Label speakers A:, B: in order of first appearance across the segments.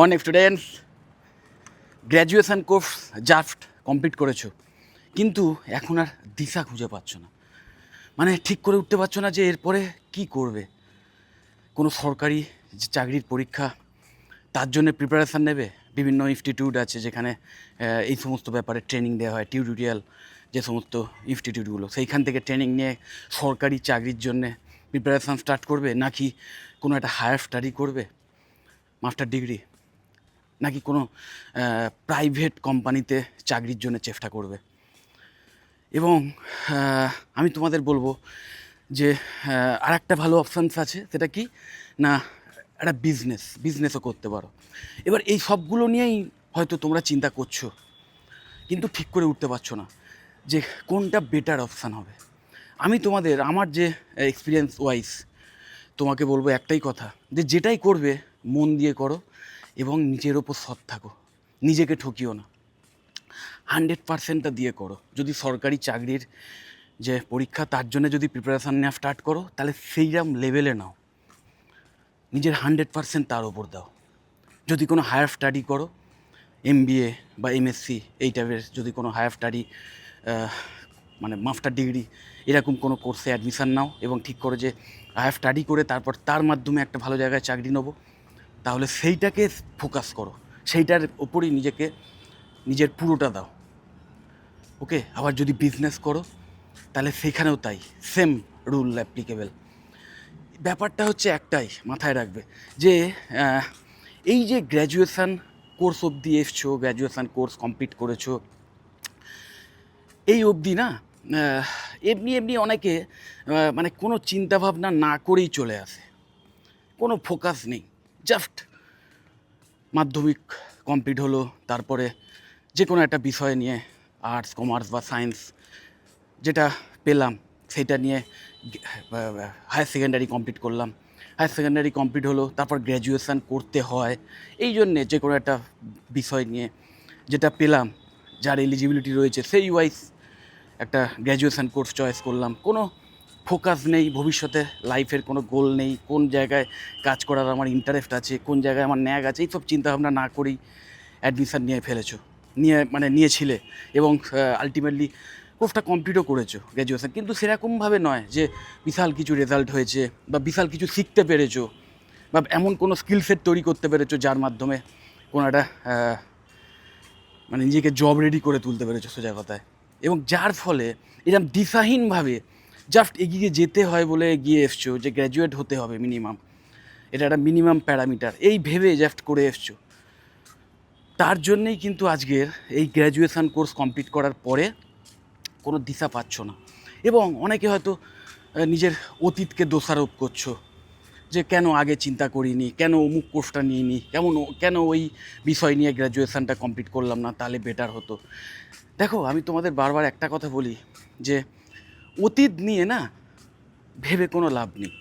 A: অনেক students graduation course just complete করেছো, কিন্তু এখন আর দিশা খুঁজে পাচ্ছ না। মানে ঠিক করে উঠতে পারছো না যে এরপরে কি করবে। কোনো সরকারি যে চাকরির পরীক্ষা, তার জন্য প্রিপারেশান নেবে। বিভিন্ন ইনস্টিটিউট আছে যেখানে এই সমস্ত ব্যাপারে ট্রেনিং দেওয়া হয়, টিউটোরিয়াল যে সমস্ত ইনস্টিটিউটগুলো, সেইখান থেকে ট্রেনিং নিয়ে সরকারি চাকরির জন্যে প্রিপারেশান স্টার্ট করবে, নাকি কোনো একটা হায়ার স্টাডি করবে, মাস্টার ডিগ্রি, নাকি কোনো প্রাইভেট কোম্পানিতে চাকরির জন্য চেষ্টা করবে। এবং আমি তোমাদের বলবো যে আর একটা ভালো অপশানস আছে, সেটা কি না, একটা বিজনেসও করতে পারো। এবার এই সবগুলো নিয়েই হয়তো তোমরা চিন্তা করছো, কিন্তু ঠিক করে উঠতে পারছো না যে কোনটা বেটার অপশান হবে। আমি তোমাদের আমার যে এক্সপিরিয়েন্স ওয়াইজ তোমাকে বলবো একটাই কথা, যে যেটাই করবে মন দিয়ে করো এবং নিজের ওপর সৎ থাকো, নিজেকে ঠকিও না, 100%টা দিয়ে করো। যদি সরকারি চাকরির যে পরীক্ষা, তার জন্য যদি প্রিপারেশান নেওয়া স্টার্ট করো, তাহলে সেইরকম লেভেলে নাও, নিজের 100% তার ওপর দাও। যদি কোনো হায়ার স্টাডি করো, MBA বা MSc এই টাইপের যদি কোনো হায়ার স্টাডি মানে মাস্টার ডিগ্রি এরকম কোনো কোর্সে অ্যাডমিশান নাও এবং ঠিক করো যে হায়ার স্টাডি করে তারপর তার মাধ্যমে একটা ভালো জায়গায় চাকরি নেবো, তাহলে সেইটাকে ফোকাস করো, সেইটার ওপরই নিজের পুরোটা দাও। ওকে, আবার যদি বিজনেস করো তাহলে সেখানেও তাই, সেম রুল অ্যাপ্লিকেবল। ব্যাপারটা হচ্ছে একটাই, মাথায় রাখবে যে এই যে গ্র্যাজুয়েশান কোর্স অবধি এসছো, গ্র্যাজুয়েশান কোর্স কমপ্লিট করেছো, এই অবধি না এমনি অনেকে মানে কোনো চিন্তাভাবনা না করেই চলে আসে, কোনো ফোকাস নেই। জাস্ট মাধ্যমিক কমপ্লিট হলো, তারপরে যে কোনো একটা বিষয় নিয়ে আর্টস, কমার্স বা সায়েন্স যেটা পেলাম সেটা নিয়ে হায়ার সেকেন্ডারি কমপ্লিট করলাম। হায়ার সেকেন্ডারি কমপ্লিট হলো, তারপর গ্র্যাজুয়েশান করতে হয়। এই জন্যে যে কোনো একটা বিষয় নিয়ে যেটা পেলাম, যার এলিজিবিলিটি রয়েছে, সেই ওয়াইজ একটা গ্র্যাজুয়েশান কোর্স চয়েস করলাম। কোনো ফোকাস নেই, ভবিষ্যতে লাইফের কোনো গোল নেই, কোন জায়গায় কাজ করার আমার ইন্টারেস্ট আছে, কোন জায়গায় আমার ন্যাক আছে, এইসব চিন্তাভাবনা না করেই অ্যাডমিশান নিয়েছিলে এবং আলটিমেটলি কোর্সটা কমপ্লিটও করেছো গ্র্যাজুয়েশান। কিন্তু সেরকমভাবে নয় যে বিশাল কিছু রেজাল্ট হয়েছে বা বিশাল কিছু শিখতে পেরেছো বা এমন কোনো স্কিল সেট তৈরি করতে পেরেছো যার মাধ্যমে কোনো একটা মানে নিজেকে জব রেডি করে তুলতে পেরেছো সোজা কথায়। এবং যার ফলে এরকম দিশাহীনভাবে জাস্ট এগিয়ে যেতে হয় বলে এগিয়ে এসছো, যে গ্র্যাজুয়েট হতে হবে মিনিমাম, এটা একটা মিনিমাম প্যারামিটার, এই ভেবে জাস্ট করে এসছো। তার জন্যেই কিন্তু আজকের এই গ্র্যাজুয়েশান কোর্স কমপ্লিট করার পরে কোনো দিশা পাচ্ছ না। এবং অনেকে হয়তো নিজের অতীতকে দোষারোপ করছো, যে কেন আগে চিন্তা করিনি, কেন অমুক কোর্সটা নিইনি, কেন ওই বিষয় নিয়ে গ্র্যাজুয়েশানটা কমপ্লিট করলাম না, তাহলে বেটার হতো। দেখো, আমি তোমাদের বারবার একটা কথা বলি, যে অতীত নিয়ে না ভেবে কোনো লাভ নেই।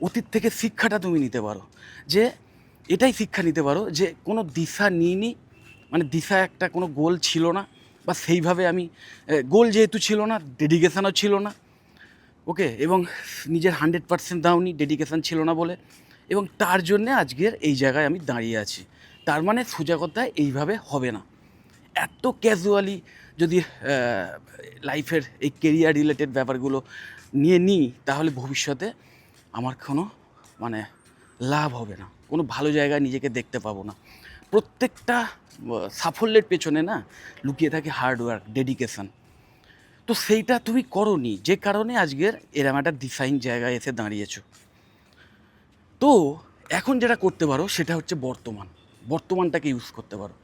A: অতীত থেকে শিক্ষাটা তুমি নিতে পারো, যে এটাই শিক্ষা নিতে পারো যে কোনো দিশা নিইনি, মানে দিশা একটা কোনো গোল ছিল না, বা সেইভাবে আমি গোল যেহেতু ছিল না, ডেডিকেশানও ছিল না। ওকে, এবং নিজের 100% দাওনি, ডেডিকেশান ছিল না বলে, এবং তার জন্যে আজকের এই জায়গায় আমি দাঁড়িয়ে আছি। তার মানে সোজা কথায় এইভাবে হবে না। এত ক্যাজুয়ালি যদি লাইফের এই কেরিয়ার রিলেটেড ব্যাপারগুলো নিই, তাহলে ভবিষ্যতে আমার কোনো মানে লাভ হবে না, কোনো ভালো জায়গায় নিজেকে দেখতে পাবো না। প্রত্যেকটা সাফল্যের পেছনে না লুকিয়ে থাকে হার্ডওয়ার্ক, ডেডিকেশান। তো সেইটা তুমি করোনি, যে কারণে আজকের এরম একটা দিশাহীন জায়গায় এসে দাঁড়িয়েছো। তো এখন যেটা করতে পারো সেটা হচ্ছে বর্তমানটাকে ইউজ করতে পারো।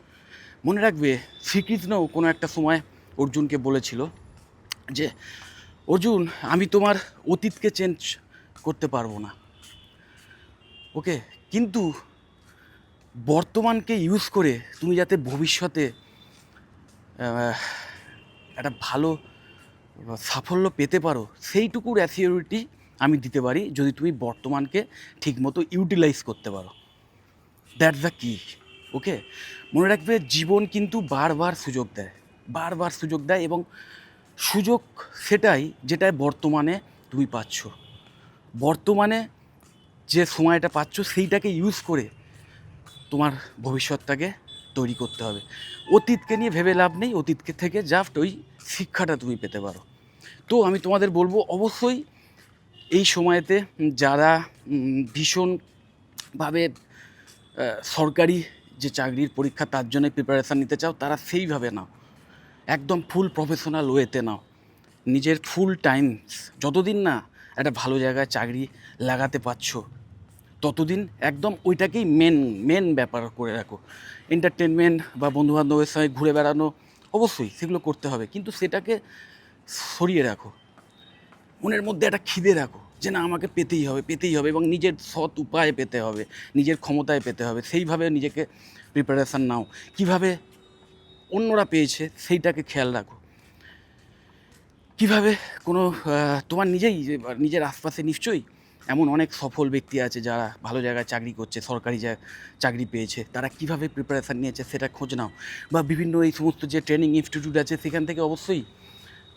A: মনে রাখবে, শ্রীকৃষ্ণও কোনো একটা সময় অর্জুনকে বলেছিল যে অর্জুন, আমি তোমার অতীতকে চেঞ্জ করতে পারবো না, ওকে, কিন্তু বর্তমানকে ইউজ করে তুমি যাতে ভবিষ্যতে একটা ভালো সাফল্য পেতে পারো, সেইটুকুর অ্যাসিওরিটি আমি দিতে পারি যদি তুমি বর্তমানকে ঠিকমতো ইউটিলাইজ করতে পারো। দ্যাটস দ্য কি। ওকে, মনে রাখবে, জীবন কিন্তু বারবার সুযোগ দেয়, এবং সুযোগ সেটাই যেটায় বর্তমানে তুমি পাচ্ছ। বর্তমানে যে সময়টা পাচ্ছ সেইটাকে ইউজ করে তোমার ভবিষ্যৎটাকে তৈরি করতে হবে। অতীতকে নিয়ে ভেবে লাভ নেই, অতীতকে থেকে জাস্ট ওই শিক্ষাটা তুমি পেতে পারো। তো আমি তোমাদের বলবো অবশ্যই এই সময়েতে যারা ভীষণভাবে সরকারি যে চাকরির পরীক্ষা তার জন্য প্রিপারেশান নিতে চাও, তারা সেইভাবে নাও, একদম ফুল প্রফেশনাল ওয়েতে নাও, নিজের ফুল টাইম যতদিন না একটা ভালো জায়গায় চাকরি লাগাতে পারছো ততদিন একদম ওইটাকেই মেন ব্যাপার করে রাখো। এন্টারটেনমেন্ট বা বন্ধুবান্ধবের সঙ্গে ঘুরে বেড়ানো অবশ্যই সেগুলো করতে হবে, কিন্তু সেটাকে সরিয়ে রাখো, মনের মধ্যে একটা খিদে রাখো যে না আমাকে পেতেই হবে এবং নিজের সৎ উপায়ে পেতে হবে, নিজের ক্ষমতায় পেতে হবে, সেইভাবে নিজেকে প্রিপারেশান নাও। কিভাবে অন্যরা পেয়েছে সেইটাকে খেয়াল রাখো, কিভাবে কোনো তোমার নিজের আশপাশে নিশ্চয়ই এমন অনেক সফল ব্যক্তি আছে যারা ভালো জায়গায় চাকরি করছে, সরকারি চাকরি পেয়েছে, তারা কিভাবে প্রিপারেশান নিয়েছে সেটা খোঁজ নাও। বা বিভিন্ন এই সমস্ত যে ট্রেনিং ইনস্টিটিউট আছে সেখান থেকে অবশ্যই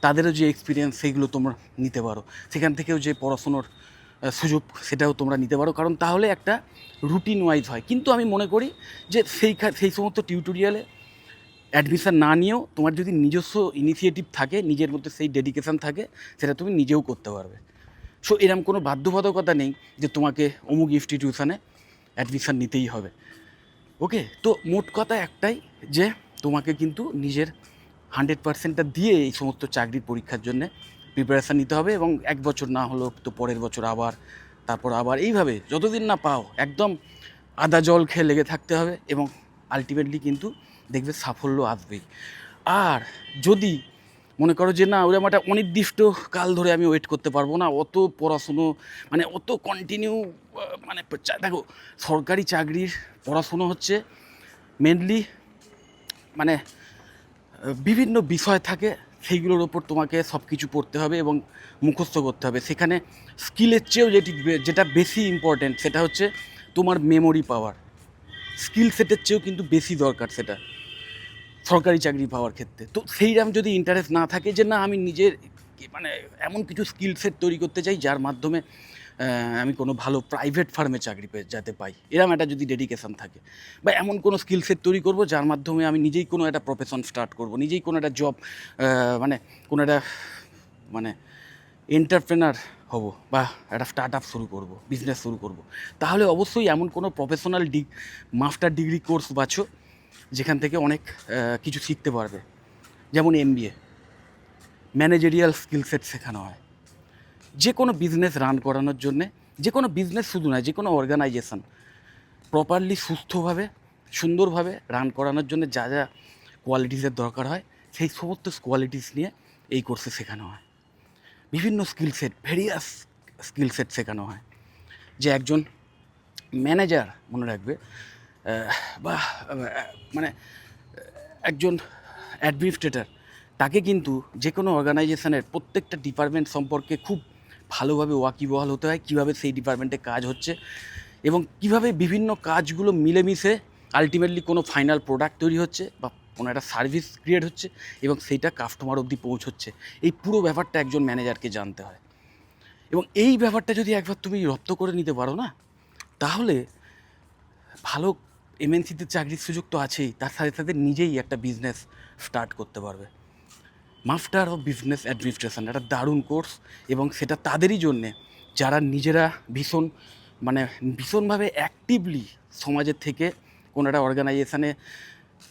A: তাদেরও যে এক্সপিরিয়েন্স সেইগুলো তোমরা নিতে পারো, সেখান থেকেও যে পড়াশুনোর সুযোগ সেটাও তোমরা নিতে পারো, কারণ তাহলে একটা রুটিন ওয়াইজ হয়। কিন্তু আমি মনে করি যে সেই সমস্ত টিউটোরিয়ালে অ্যাডমিশান না নিয়েও তোমার যদি নিজস্ব ইনিশিয়েটিভ থাকে, নিজের মধ্যে সেই ডেডিকেশান থাকে, সেটা তুমি নিজেও করতে পারবে। সো এরকম কোনো বাধ্যবাধকতা নেই যে তোমাকে অমুক ইনস্টিটিউশনে অ্যাডমিশান নিতেই হবে। ওকে, তো মোট কথা একটাই যে তোমাকে কিন্তু নিজের 100%টা দিয়ে এই সমস্ত চাকরির পরীক্ষার জন্যে প্রিপারেশান নিতে হবে, এবং 1 বছর না হলেও তো পরের বছর আবার, তারপর আবার, এইভাবে যতদিন না পাও একদম আদা জল খেয়ে লেগে থাকতে হবে, এবং আলটিমেটলি কিন্তু দেখবে সাফল্য আসবেই। আর যদি মনে করো যে না ওরকম একটা অনির্দিষ্ট কাল ধরে আমি ওয়েট করতে পারবো না, অত পড়াশুনো মানে অত কন্টিনিউ, মানে দেখো সরকারি চাকরির পড়াশুনো হচ্ছে মেনলি মানে বিভিন্ন বিষয় থাকে, সেইগুলোর ওপর তোমাকে সব কিছু পড়তে হবে এবং মুখস্থ করতে হবে। সেখানে স্কিলের চেয়েও যেটা বেশি ইম্পর্ট্যান্ট সেটা হচ্ছে তোমার মেমোরি পাওয়ার। স্কিল সেটের চেয়েও কিন্তু বেশি দরকার সেটা সরকারি চাকরি পাওয়ার ক্ষেত্রে। তো সেইরকম যদি ইন্টারেস্ট না থাকে যে না আমি নিজের মানে এমন কিছু স্কিল সেট তৈরি করতে চাই যার মাধ্যমে আমি কোনো ভালো প্রাইভেট ফার্মে চাকরি যাতে পাই, এরকম একটা যদি ডেডিকেশান থাকে, বা এমন কোনো স্কিল সেট তৈরি করব যার মাধ্যমে আমি নিজেই কোনো একটা প্রফেশন স্টার্ট করব, নিজেই কোনো একটা জব মানে কোনো একটা মানে এন্টারপ্রেনার হব, বা একটা স্টার্ট আপ শুরু করব, বিজনেস শুরু করব, তাহলে অবশ্যই এমন কোনো প্রফেশনাল মাস্টার ডিগ্রি কোর্স বাছো যেখান থেকে অনেক কিছু শিখতে পারবে। যেমন MBA, ম্যানেজেরিয়াল স্কিল সেট শেখানো হয় যে কোনো বিজনেস রান করানোর জন্যে, যে কোনো বিজনেস শুধু নয়, যে কোনো অর্গানাইজেশন প্রপারলি সুস্থভাবে সুন্দরভাবে রান করানোর জন্য যা যা কোয়ালিটিসের দরকার হয় সেই সমস্ত কোয়ালিটিস নিয়ে এই কোর্সে শেখানো হয়। বিভিন্ন skill set, various skill set শেখানো হয়, যে একজন ম্যানেজার মনে রাখবে বা মানে একজন অ্যাডমিনিস্ট্রেটর, তাকে কিন্তু যে কোনো অর্গানাইজেশনের প্রত্যেকটা ডিপার্টমেন্ট সম্পর্কে খুব ভালোভাবে ওয়াকিবহাল হতে হয়, কীভাবে সেই ডিপার্টমেন্টে কাজ হচ্ছে এবং কীভাবে বিভিন্ন কাজগুলো মিলেমিশে আলটিমেটলি কোনো ফাইনাল প্রোডাক্ট তৈরি হচ্ছে বা কোনো একটা সার্ভিস ক্রিয়েট হচ্ছে এবং সেইটা কাস্টমার অবধি পৌঁছচ্ছে। এই পুরো ব্যাপারটা একজন ম্যানেজারকে জানতে হয়, এবং এই ব্যাপারটা যদি একবার তুমি রপ্ত করে নিতে পারো না, তাহলে ভালো MNCতে চাকরির সুযোগ তো আছেই, তার সাথে সাথে নিজেই একটা বিজনেস স্টার্ট করতে পারবে। মাস্টার অফ বিজনেস অ্যাডমিনিস্ট্রেশন একটা দারুণ কোর্স, এবং সেটা তাদেরই জন্যে যারা নিজেরা ভীষণভাবে অ্যাক্টিভলি সমাজের থেকে কোনো একটা অর্গানাইজেশানে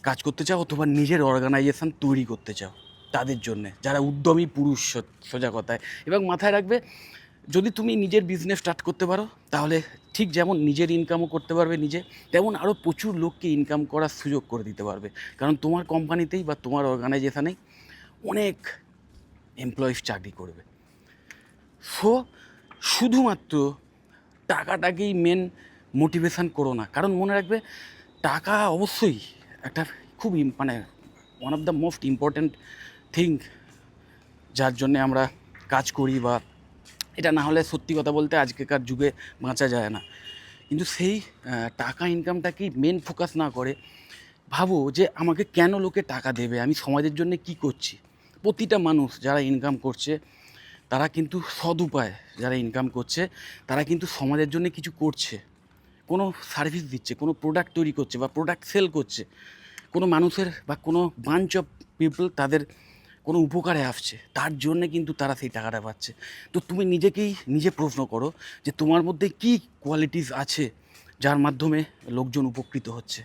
A: কাজ করতে চাও অথবা নিজের অর্গানাইজেশান তৈরি করতে চাও, তাদের জন্যে যারা উদ্যমী পুরুষ সোজা কথায়। এবং মাথায় রাখবে, যদি তুমি নিজের বিজনেস স্টার্ট করতে পারো তাহলে ঠিক যেমন নিজের ইনকামও করতে পারবে নিজে, তেমন আরও প্রচুর লোককে ইনকাম করার সুযোগ করে দিতে পারবে, কারণ তোমার কোম্পানিতেই বা তোমার অর্গানাইজেশানেই অনেক এমপ্লয়িজ চাকরি করবে। সো শুধুমাত্র টাকাটাকেই মেন মোটিভেশান করো না, কারণ মনে রাখবে টাকা অবশ্যই একটা খুব one of the most important thing যার জন্যে আমরা কাজ করি, বা এটা না হলে সত্যি কথা বলতে আজকেকার যুগে বাঁচা যায় না। কিন্তু সেই টাকা ইনকামটাকেই মেন ফোকাস না করে ভাবো যে আমাকে কেন লোকে টাকা দেবে, আমি সমাজের জন্য কি করছি। প্রতিটা মানুষ যারা ইনকাম করছে তারা কিন্তু সৎ উপায়, যারা ইনকাম করছে তারা কিন্তু সমাজের জন্য কিছু করছে, কোনো সার্ভিস দিচ্ছে, কোনো প্রোডাক্ট তৈরি করছে বা প্রোডাক্ট সেল করছে, কোনো মানুষের বা কোনো বাঞ্চ অফ পিপল তাদের কোনো উপকারে আসছে, তার জন্যে কিন্তু তারা সেই টাকাটা পাচ্ছে। তো তুমি নিজে প্রশ্ন করো যে তোমার মধ্যে কী কোয়ালিটিস আছে যার মাধ্যমে লোকজন উপকৃত হচ্ছে,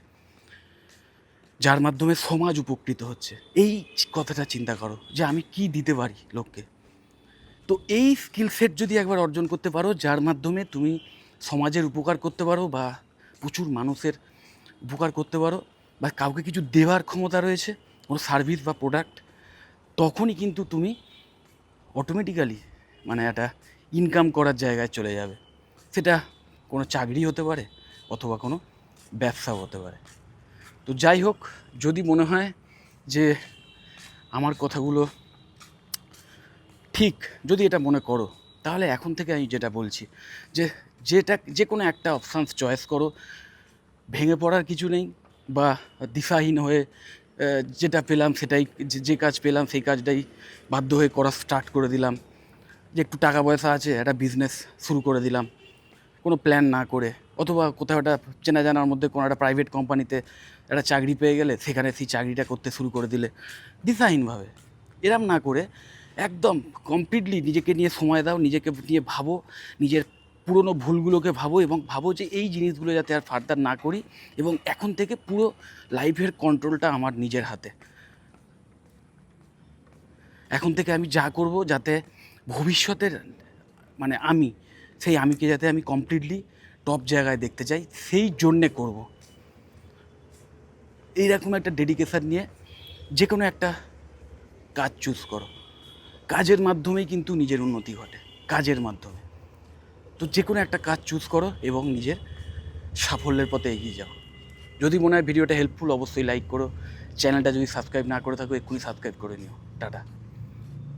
A: যার মাধ্যমে সমাজ উপকৃত হচ্ছে। এই কথাটা চিন্তা করো যে আমি কি দিতে পারি লোককে। তো এই স্কিল সেট যদি একবার অর্জন করতে পারো, যার মাধ্যমে তুমি সমাজের উপকার করতে পারো বা প্রচুর মানুষের উপকার করতে পারো বা কাউকে কিছু দেওয়ার ক্ষমতা রয়েছে, কোনো সার্ভিস বা প্রোডাক্ট, তখনই কিন্তু তুমি অটোমেটিক্যালি মানে একটা ইনকাম করার জায়গায় চলে যাবে। সেটা কোনো চাকরি হতে পারে অথবা কোনো ব্যবসাও হতে পারে। তো যাই হোক, যদি মনে হয় যে আমার কথাগুলো ঠিক, যদি এটা মনে করো, তাহলে এখন থেকে আমি যেটা বলছি যে যে কোনো একটা অপশানস চয়েস করো। ভেঙে পড়ার কিছু নেই বা দিশাহীন হয়ে যেটা পেলাম সেটাই, যে কাজ পেলাম সেই কাজটাই বাধ্য হয়ে করা স্টার্ট করে দিলাম, যে একটু টাকা পয়সা আছে একটা বিজনেস শুরু করে দিলাম কোনো প্ল্যান না করে, অথবা কোথাও একটা চেনা জানার মধ্যে কোনো একটা প্রাইভেট কোম্পানিতে একটা চাকরি পেয়ে গেলে সেখানে সেই চাকরিটা করতে শুরু করে দিলে দিশাহীনভাবে। এরম না করে একদম কমপ্লিটলি নিজেকে নিয়ে সময় দাও, নিজেকে নিয়ে ভাবো, নিজের পুরনো ভুলগুলোকে ভাবো এবং ভাবো যে এই জিনিসগুলো যাতে আর ফার্দার না করি, এবং এখন থেকে পুরো লাইফের কন্ট্রোলটা আমার নিজের হাতে। এখন থেকে আমি যা করব যাতে ভবিষ্যতের মানে সেই আমিকে যাতে আমি কমপ্লিটলি টপ জায়গায় দেখতে চাই, সেই জন্যে করব। এইরকম একটা ডেডিকেশান নিয়ে যে কোনো একটা কাজ চুজ করো। কাজের মাধ্যমেই কিন্তু নিজের উন্নতি ঘটে, কাজের মাধ্যমে। তো যে কোনো একটা কাজ চুজ করো এবং নিজের সাফল্যের পথে এগিয়ে যাও। যদি মনে হয় ভিডিওটা হেল্পফুল, অবশ্যই লাইক করো। চ্যানেলটা যদি সাবস্ক্রাইব না করে থাকো এক্ষুনি সাবস্ক্রাইব করে নিও। টাটা।